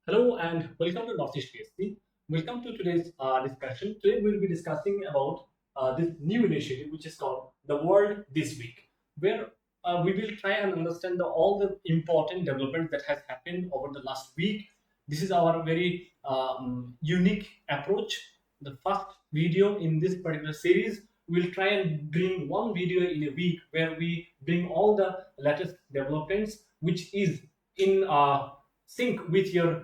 Hello and welcome to Northeast PSC. Welcome to today's discussion. Today we'll be discussing about this new initiative which is called The World This Week, where we will try and understand all the important developments that has happened over the last week. This is our very unique approach. The first video in this particular series, we'll try and bring one video in a week where we bring all the latest developments which is in sync with your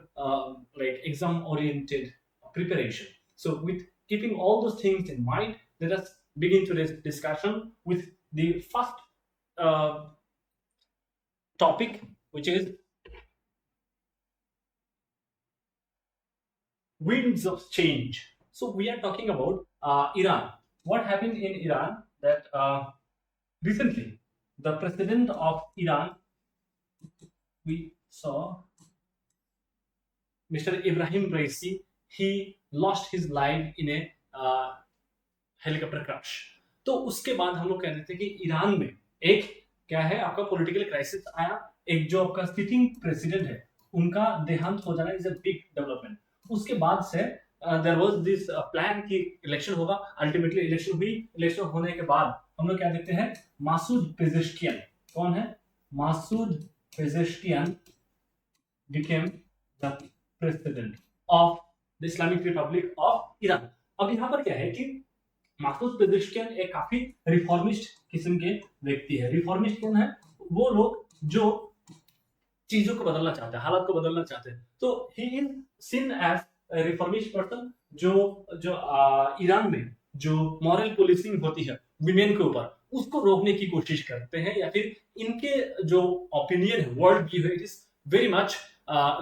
like exam oriented preparation. So with keeping all those things in mind, let us begin today's discussion with the first uh, topic, which is winds of change. So we are talking about Iran. What happened in Iran that recently the president of Iran, we saw Mr. Ibrahim Raisi, he lost his life in a helicopter crash. तो उसके बाद हम लोग कह रहे थे कि Iran में एक क्या है, आपका पॉलिटिकल क्राइसिस आया. एक जो आपका सिटिंग प्रेसिडेंट है उनका देहांत हो जाना इज अ बिग डेवलपमेंट. उसके बाद से देयर वाज दिस प्लान कि इलेक्शन होगा. अल्टीमेटली इलेक्शन हुई. इलेक्शन होने के बाद हम लोग क्या देखते हैं, मासूद पेजेश्कियान. कौन है? Masood Pezeshkian became the president of the Islamic Republic of Iran. अब यहाँ पर क्या है कि मासूद पेजेश्कियान एक काफी रिफॉर्मिस्ट किस्म के व्यक्ति है. रिफॉर्मिस्ट कौन है? वो लोग जो चीजों को बदलना चाहते हैं, हालात को बदलना चाहते हैं. तो he is seen as reformist person जो जो ईरान में जो मॉरल पुलिसिंग होती है विमेन के ऊपर, उसको रोकने की कोशिश करते हैं. या फिर इनके जो ओपिनियन है, वर्ल्ड व्यू है, it is very much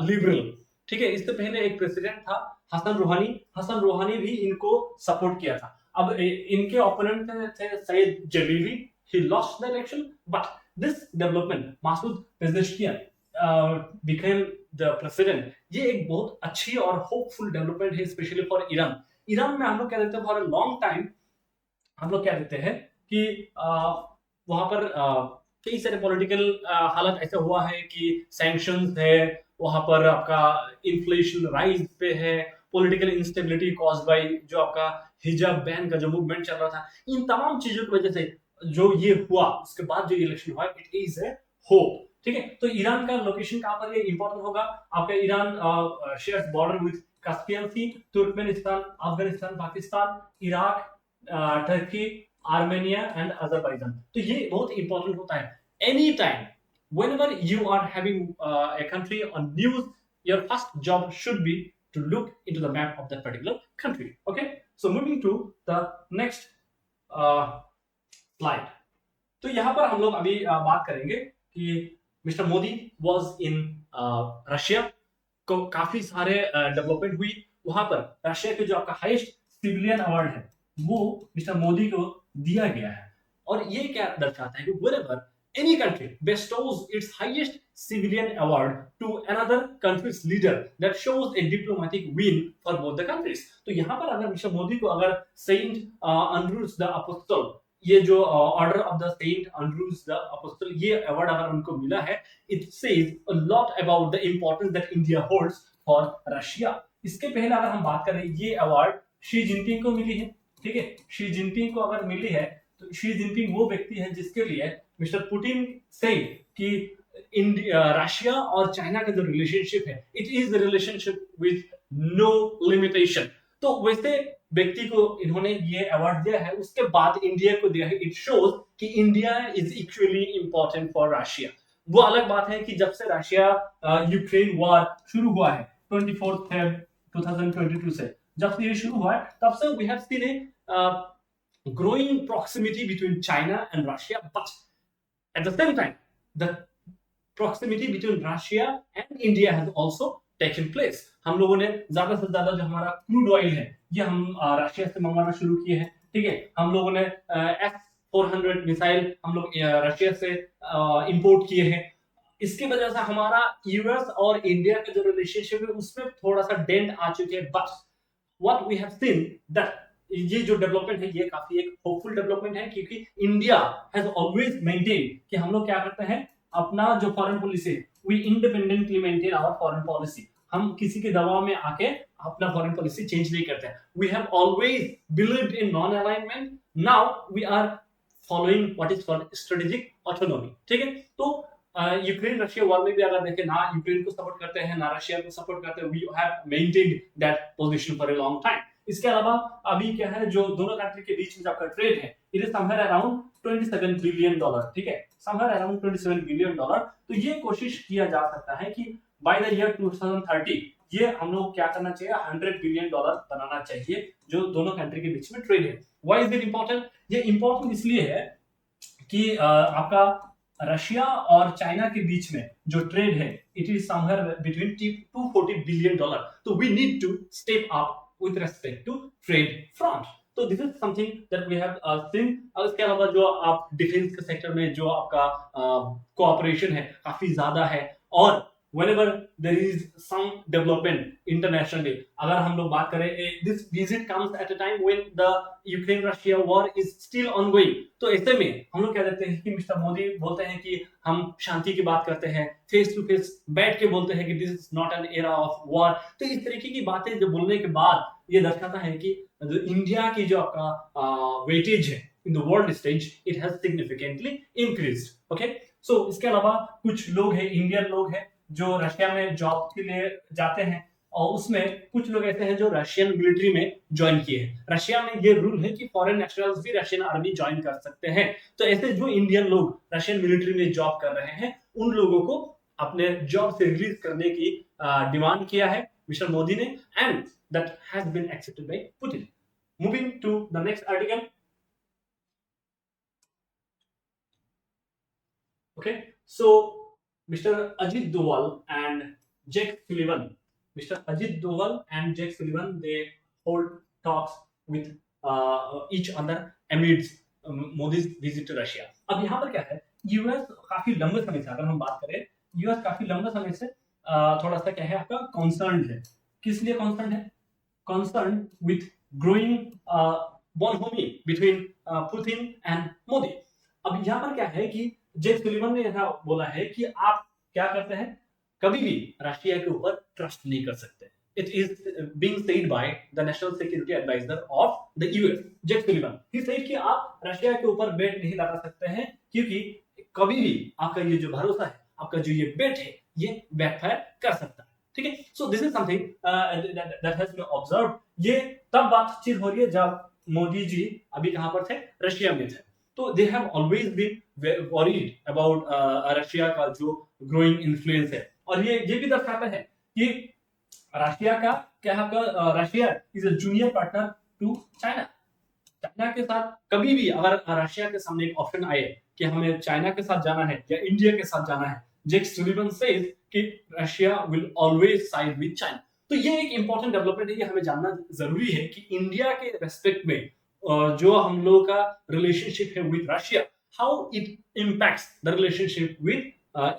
liberal. ठीक है. इससे पहले एक प्रेसिडेंट था हसन रोहानी. हसन रोहानी भी इनको सपोर्ट किया था. अब इनके ओपोनेंट थे Saeed Jalili. He lost the election, but this development, Masoud Pezeshkian became the president, ये एक बहुत अच्छी और होपफुल डेवलपमेंट है, स्पेशली फॉर ईरान. ईरान में हम लोग क्या देखते हैं, फॉर अ लॉन्ग टाइम हम लोग क्या देखते हैं कि वहां पर कई सारे पॉलिटिकल हालत ऐसा हुआ है कि सैंक्शंस है, वहां पर आपका इन्फ्लेशन राइज पे है, पॉलिटिकल इंस्टेबिलिटी कॉज्ड बाय जो आपका हिजाब बैन का जो मूवमेंट चल रहा था, इन तमाम चीजों की वजह से जो ये हुआ, उसके बाद जो इलेक्शन हुआ, इट इज ए होप. ठीक है. तो ईरान का लोकेशन कहां पर ये इंपॉर्टेंट होगा. आपका Iran shares border with Caspian Sea, Turkmenistan, Afghanistan, Pakistan, Iraq, Turkey, Armenia and Azerbaijan. तो ये बहुत इंपॉर्टेंट होता है. Any time whenever you are having a country on news, your first job should be to look into the map of that particular country. Okay, so moving to the next slide. तो यहाँ पर हम लोग अभी बात करेंगे कि mister Modi was in Russia. को काफी सारे डेवलपमेंट हुई वहां पर. रशिया के जो आपका हाईएस्ट सिविलियन अवार्ड है वो मिस्टर मोदी को दिया गया है. और ये क्या दर्शाता है कि wherever any country bestows its highest civilian award to another country's leader, that shows a diplomatic win for both the countries. तो यहाँ पर अगर मिस्टर मोदी को अगर सेंट एंड्रूज द अपोस्टल, ये जो order of the Saint Andrews the apostle, ये award अगर उनको मिला है, it says a lot about the importance that India holds for Russia. इसके पहले अगर हम बात करें, ये अवार्ड शी जिनपिंग को मिली है. ठीक है. शी जिनपिंग को अगर मिली है तो शी जिनपिंग वो व्यक्ति है जिसके लिए मिस्टर पुतिन से कि रशिया और चाइना का जो रिलेशनशिप है, it is the relationship with no limitation. तो वैसे व्यक्ति को इन्होंने ये अवार्ड दिया है. उसके बाद इंडिया को दिया है. इट शोज कि India is equally important for Russia. वो अलग बात है कि जब से रशिया यूक्रेन वॉर शुरू हुआ है 24 Feb 2022 से, जब से ये शुरू हुआ है तब से we have seen a growing proximity between China and Russia, but at the same time, the proximity between Russia and India has also taken place. हम लोगों ने ज्यादा से ज्यादा जो हमारा क्रूड ऑयल है ये हम रशिया से मंगवाना शुरू किए हैं. ठीक है. हम लोगों ने S-400 मिसाइल हम लोग रशिया से इंपोर्ट किए हैं. इसकी वजह से हमारा यूएस और इंडिया का जो रिलेशनशिप है उसमें थोड़ा सा डेंट आ चुके हैं. But what we have seen that ये जो डेवलपमेंट है ये काफी एक होपफुल डेवलपमेंट है, क्योंकि इंडिया हैज ऑलवेज मेंटेन कि हम लोग क्या करते हैं, अपना जो फॉरेन पॉलिसी है, we independently maintain our foreign policy. हम किसी के दबाव में आके अपना फॉरेन पॉलिसी चेंज नहीं करते हैं. We have always believed in non alignment. Now we are following what is called strategic autonomy. ठीक है. तो यूक्रेन रशिया वॉर में भी अगर देखें, ना यूक्रेन को सपोर्ट करते हैं ना रशिया को सपोर्ट करते हैं. We have maintained that position for a long time. इसके अलावा अभी क्या है, जो दोनों कंट्री के बीच में आपका ट्रेड है, it is somewhere around $27 billion. ठीक है, समवेयर अराउंड $27 बिलियन. तो ये कोशिश किया जा सकता है कि बाय द ईयर 2030 ये हम लोग क्या करना चाहिए, $100 बिलियन बनाना चाहिए, जो दोनों कंट्री के बीच में ट्रेड है. Why is it important? ये इंपॉर्टेंट इसलिए है कि आपका रशिया और चाइना के बीच में जो ट्रेड है, it is somewhere between $240 billion. तो we need to step up with respect to trade front. तो this is something that we have seen. और इसके अलावा जो आप डिफेंस के सेक्टर में जो आपका कोऑपरेशन है काफी ज्यादा है. और whenever there is some development internationally, अगर हम लोग बात करें, this visit comes at a time when the Ukraine-Russia war is still ongoing. तो ऐसे में हम लोग क्या कहते हैं कि मिस्टर मोदी बोलते हैं कि हम शांति की बात करते हैं, फेस टू फेस बैठ के बोलते हैं कि this is not an era of war. तो इस तरीके की बातें जो बोलने के बाद ये दर्शाता है कि जो इंडिया की जो आपका वेटेज है in the world stage, it has significantly increased. Okay. So इसके अलावा कुछ लोग हैं, इंडियन लोग हैं जो रशिया में जॉब के लिए जाते हैं, और उसमें कुछ लोग ऐसे हैं जो रशियन मिलिट्री में ज्वाइन किए हैं. रशिया में ये रूल है कि फॉरेन नेशनल्स भी रशियन आर्मी ज्वाइन कर सकते हैं. तो ऐसे जो इंडियन लोग रशियन मिलिट्री में जॉब कर रहे हैं, उन लोगों को अपने जॉब से रिलीज करने की डिमांड किया है मिस्टर मोदी ने, and that has been accepted by Putin. Moving to the next article. Okay. So Mr. Ajit Doval and Jake Sullivan. Mr. Ajit Doval and Jake Sullivan, they hold talks with each other amidst Modi's visit to Russia. अब यहाँ पर क्या है, US काफी लंबे समय से, अगर हम बात करें, यूएस काफी लंबे समय से थोड़ा सा क्या है आपका कंसर्न है. किस लिए कंसर्न है? Concern with growing bonhomie between Putin and Modi. अब यहाँ पर क्या है कि जेक सुलिवन ने ऐसा बोला है कि आप क्या करते हैं, कभी भी रशिया के ऊपर ट्रस्ट नहीं कर सकते. It is being said by the national security advisor of the US, Jake Sullivan. He said कि आप रशिया के ऊपर बेट नहीं लगा सकते हैं, क्योंकि कभी भी आपका ये जो भरोसा है, आपका जो ये बेट है, ये बैकफायर कर सकता है. ठीक है. So this is something that has been observed. ये तब बातचीत हो रही है जब मोदी जी अभी कहां पर थे, रशिया में थे. तो they have always been worried about Russia का जो ग्रोइंग इन्फ्लुएंस है. और ये भी दर्शाता है कि रशिया का क्या है, Russia is a junior partner to China. China के साथ कभी भी अगर रशिया के सामने एक ऑप्शन आए कि हमें चाइना के साथ जाना है या इंडिया के साथ जाना है, जेक सुलिवन सेज कि Russia will always side with China. तो ये एक इंपॉर्टेंट डेवलपमेंट है, ये हमें जानना जरूरी है कि इंडिया के रेस्पेक्ट में जो हम लोगों का रिलेशनशिप है with Russia, how it impacts the relationship with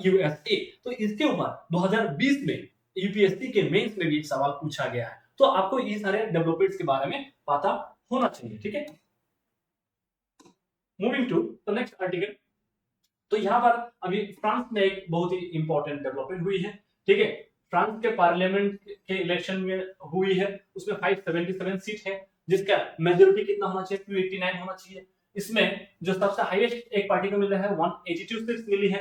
USA. तो इसके ऊपर 2020 में यूपीएससी के मेंस में भी एक सवाल पूछा गया है. तो आपको ये सारे डेवलपमेंट्स के बारे में पता होना चाहिए. ठीक है. Moving to the next article. तो यहाँ पर अभी फ्रांस में एक बहुत ही इंपॉर्टेंट डेवलपमेंट हुई है. ठीक है. फ्रांस के पार्लियामेंट के इलेक्शन में हुई है, उसमें 577 सीट है, जिसका मेजोरिटी कितना होना चाहिए, 289 होना चाहिए. इसमें जो सबसे हाईएस्ट एक पार्टी को मिला है 182 सीट्स मिली है.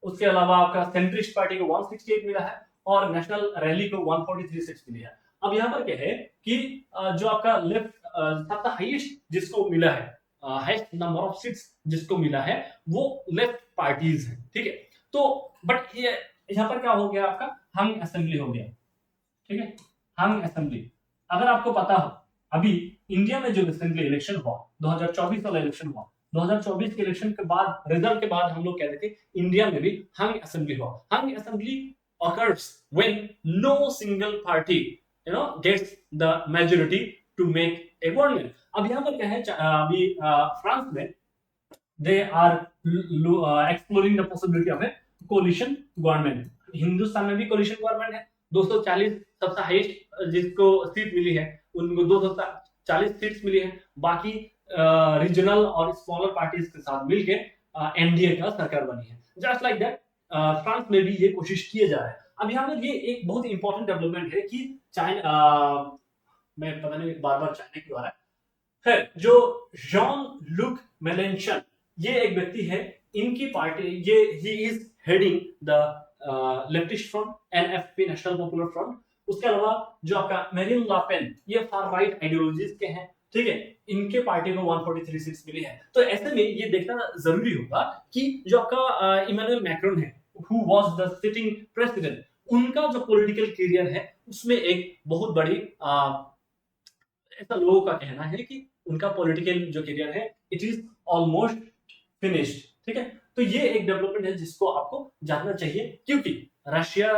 उसके अलावा आपका सेंट्रिस्ट पार्टी को 168 मिला है, और नेशनल रैली को 143 सीट्स मिली है. अब यहाँ पर क्या है कि जो आपका लेफ्ट सबसे हाईएस्ट जिसको मिला है, हाईएस्ट नंबर ऑफ सीट्स जिसको मिला है, वो लेफ्ट पार्टीज है. ठीक है. तो बट ये यहाँ पर क्या हो गया, आपका हंग असेंबली हो गया. ठीक है. हंग असेंबली. अगर आपको पता हो, अभी इंडिया में जो असेंबली इलेक्शन हुआ, 2024 वाला इलेक्शन हुआ, 2024 के इलेक्शन के बाद, रिजल्ट के बाद हम लोग कहते थे इंडिया में भी हंग असेंबली हुआ. हंग assembly occurs when no single party gets the majority to make a government. अब यहाँ पर क्या है, अभी फ्रांस में they are exploring the possibility of a coalition government. Hindustan में भी coalition government है. 240 सबसे हाईएस्ट जिसको सीट मिली है, उनको 240 सीट्स मिली है. बाकी रीजनल और स्मॉलर पार्टीज के साथ मिलकर एनडीए का सरकार बनी है. जस्ट लाइक दैट फ्रांस में भी ये कोशिश किए जा रहा है. अब यहाँ पर ये एक बहुत इंपॉर्टेंट डेवलपमेंट है कि चाइना, मैं पता नहीं बार बार चाइना क्यों आ रहा है, खैर जो जॉन लुक मेलेंचन, ये एक व्यक्ति है, इनकी पार्टी, ये he is heading the leftist front NFP, national popular front. उसके अलावा जो आपका मेरिन लापेन, ये फार राइट आइडियोलॉजीज के हैं, ठीक है, इनके पार्टी को 143 सीट्स मिली है। तो ऐसे में ये देखना जरूरी होगा कि जो आपका इमैनुअल मैक्रोन है, who was the sitting president, उनका जो पॉलिटिकल करियर है उसमें एक बहुत बड़ी ऐसा लोगों का कहना है कि उनका पॉलिटिकल जो करियर है इट इज ऑलमोस्ट फिनिश्ड, ठीक है। तो ये एक डेवलपमेंट है जिसको आपको जानना चाहिए, क्योंकि रशिया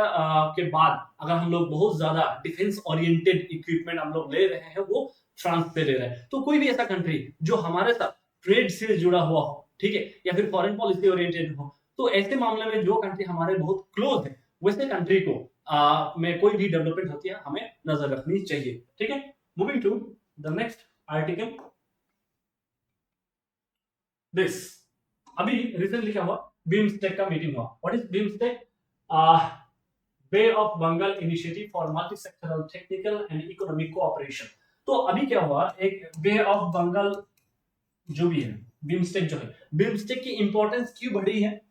के बाद अगर हम लोग बहुत ज्यादा डिफेंस ओरिएंटेड इक्विपमेंट हम लोग ले रहे हैं, वो फ्रांस से ले रहे हैं। तो कोई भी ऐसा कंट्री जो हमारे साथ ट्रेड से जुड़ा हुआ हो, ठीक है, या फिर फॉरेन पॉलिसी ओरिएंटेड हो, तो ऐसे मामले में जो कंट्री हमारे बहुत क्लोज है, वैसे कंट्री को में कोई भी डेवलपमेंट होती है हमें नजर रखनी चाहिए, ठीक है। Moving to the next article, this अभी रिसेंटली क्या हुआ, बिम्स्टेक का मीटिंग हुआ। What is BIMSTEC? Bay of Bengal Initiative for Multi Sectoral Technical and Economic Cooperation. तो अभी क्या हुआ, एक बे ऑफ बंगाल जो भी है, बिम्स्टेक जो है, बिम्स्टेक की इंपॉर्टेंस क्यों बढ़ी है?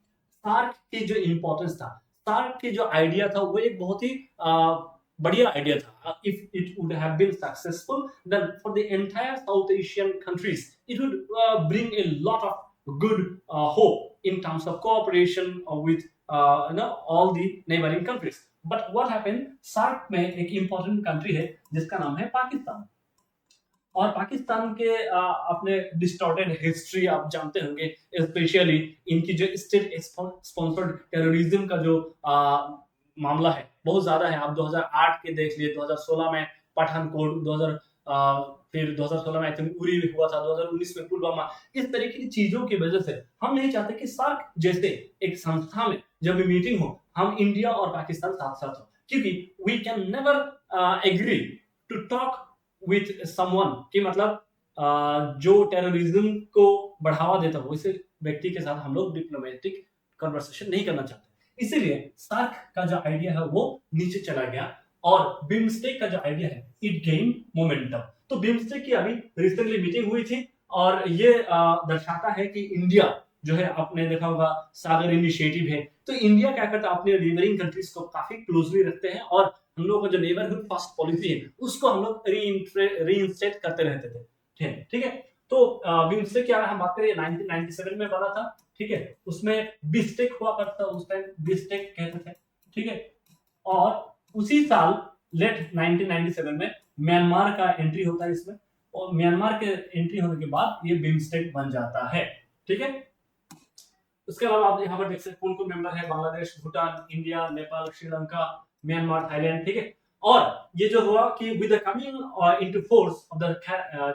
सार्क की जो इंपॉर्टेंस था, सार्क की जो आइडिया था, वो एक बहुत ही बढ़िया आइडिया था। If it would have been successful then for the entire South Asian countries it would bring a lot of good hope in terms of cooperation with all the neighboring countries. But what happened, SAARC में एक important country है जिसका नाम है पाकिस्तान, और पाकिस्तान के अपने distorted history आप जानते होंगे, स्पेशली इनकी जो स्टेट स्पॉन्सर्ड टेररिज्म का जो मामला है बहुत ज्यादा है। आप 2008 के देख लिए, 2016 में पठानकोट, 2000 फिर 2016 में आई थिंक उरी भी हुआ था, 2019 में पुलवामा, इस तरीके की चीजों की वजह से हम नहीं चाहते कि सार्क जैसे एक संस्था में जब भी मीटिंग हो हम इंडिया और पाकिस्तान साथ साथ हो, क्योंकि we can never agree to talk with someone, कि मतलब जो टेररिज्म को बढ़ावा देता हो वैसे व्यक्ति के साथ हम लोग डिप्लोमेटिक कन्वर्सेशन नहीं करना चाहते। इसीलिए सार्क का जो आइडिया है वो नीचे चला गया, और बिम्स्टेक का जो आइडिया है इट गेन मोमेंटम। तो बिम्स्टेक की अभी रिसेंटली मीटिंग हुई थी, और ये दर्शाता है कि इंडिया जो है, आपने देखा होगा सागर इनिशिएटिव है, तो इंडिया क्या करता है, अपने नेबरिंग कंट्रीज को काफी क्लोजली रखते हैं, और हम लोग का जो नेबरहुड फर्स्ट पॉलिसी है उसको हम लोग रीइंस्टेट करते रहते थे, ठीक है। तो बिम्स्टेक की अगर हम बात करें 1997 में बना था, ठीक है, उसमें बिस्टेक हुआ करता, उस टाइम बिस्टेक कहते थे, ठीक है। और उसी साल लेट 1997 में म्यांमार का एंट्री होता है इसमें, और म्यांमार के एंट्री होने के बाद ये बिम्स्टेक बन जाता है, ठीक है। उसके अलावा आप यहाँ पर देख सकते हैं कौन कौन मेंबर है, Bangladesh, Bhutan, India, Nepal, Sri Lanka, Myanmar, Thailand, ठीक है। और ये जो हुआ कि with the coming into force of the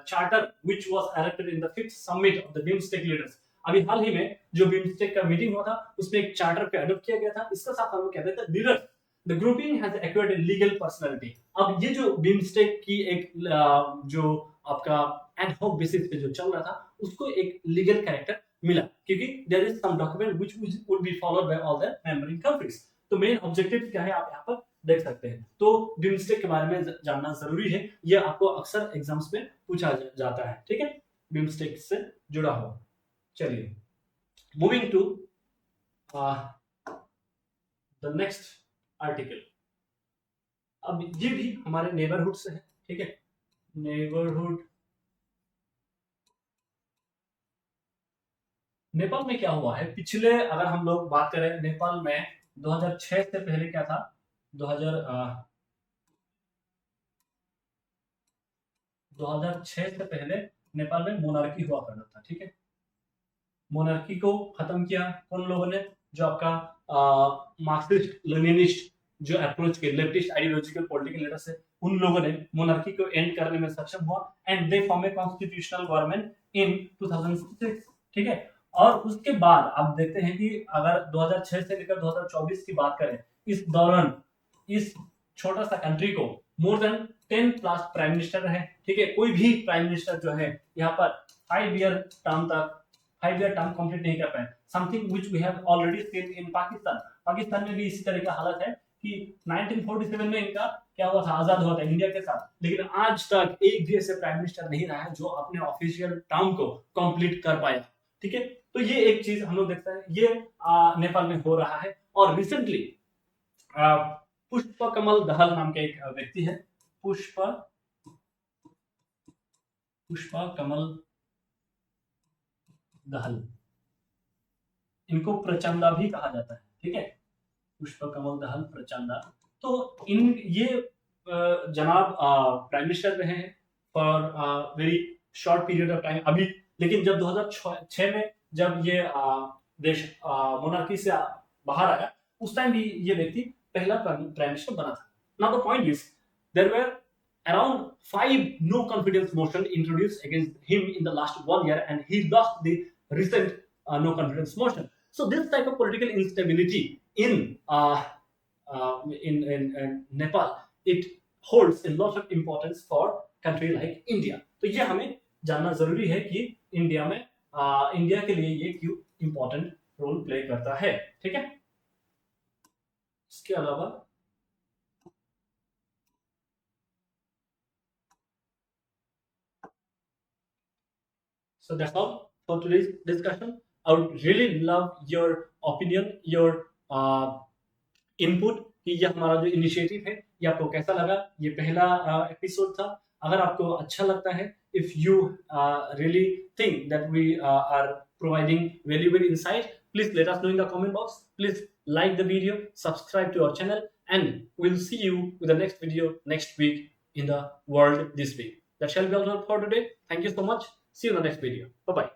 charter which was erected in the 5th summit of the BIMSTEC leaders, अभी हाल ही में जो बिम्स्टेक का मीटिंग हुआ था उसमें एक चार्टर पे अडॉप्ट किया गया था। इसका साथ हम लोग कहते हैं leaders, the grouping has acquired a legal personality। अब ये जो बिम्स्टेक की एक जो आपका एड हॉक बेसिस पे जो चल रहा था उसको एक लीगल कैरेक्टर मिला, क्योंकि there is some document which would be followed by all the membering countries. तो मेन ऑब्जेक्टिव क्या है आप यहाँ पर देख सकते हैं। तो बिम्स्टेक के बारे में जानना जरूरी है, ये आपको अक्सर एग्जाम्स में पूछा जाता है, ठीक है, बिम्स्टेक से जुड़ा हुआ। चलिए moving to the next article, अब ये भी हमारे नेबरहुड से है, ठीक है, नेबरहुड। नेपाल में क्या हुआ है, पिछले अगर हम लोग बात करें नेपाल में 2006 से पहले क्या था, 2006 से पहले नेपाल में मोनार्की हुआ करता था, ठीक है। मोनार्की को खत्म किया कौन लोगों ने, जो आपका मार्क्सिस्ट लेनिनिस्ट जो अप्रोच के लेफ्टिस्ट आइडियोलॉजिकल पॉलिटिकल लीडर्स है, उन लोगों ने मोनार्की को एंड करने में सक्षम हुआ, and they form a constitutional government in 2006, ठीक है। और उसके बाद आप देखते हैं कि अगर 2006 से लेकर 2024 की बात करें, इस दौरान इस छोटा सा कंट्री को more than 10 plus prime minister रहे, ठीक है। कोई भी प्राइम मिनिस्टर जो है यहाँ पर 5 ईयर टर्म कंप्लीट नहीं कर पाए, something which we have already seen in Pakistan. Pakistan में भी इसी तरह का हालत है कि 1947 में इनका क्या हुआ था, आजाद हुआ था इंडिया के साथ, लेकिन आज तक एक भी ऐसे प्राइम मिनिस्टर नहीं रहा है जो अपने ऑफिशियल टर्म को कंप्लीट कर पाया। ठीक है, तो ये एक चीज हम लोग देखते हैं, ये नेपाल में हो रहा है। और रिसेंटली पुष्प कमल दहल नाम के एक व्यक्ति है, पुष्प कमल दहल, इनको प्रचंदा भी कहा जाता है। ठीक है, पुष्प कमल दहल प्रचंदा। तो इन ये जनाब प्राइम मिनिस्टर रहे हैं for very short period of time अभी, लेकिन जब 2006 में जब ये देश मोनार्की से बाहर आया, उस टाइम भी ये व्यक्ति पहला प्राइम मिनिस्टर बना था। Now the point is there were around 5 no confidence motion introduced against him in the last 1 year, and he lost the recent no confidence motion. So this type of political instability in Nepal, it holds a lot of importance for country like India. तो ये हमें जानना जरूरी है कि India में India के लिए ये क्यों इंपॉर्टेंट रोल प्ले करता है। ठीक है, इसके अलावा so that's all for today's discussion. I would really love your opinion, your input कि ये हमारा जो इनिशिएटिव है ये आपको कैसा लगा। ये पहला एपिसोड था। अगर आपको अच्छा लगता है, if you really think that we are providing valuable insight, please let us know in the comment box. Please like the video, subscribe to our channel, and we'll see you with the next video next week in the world this week. That shall be all for today. Thank you so much. See you in the next video. Bye bye.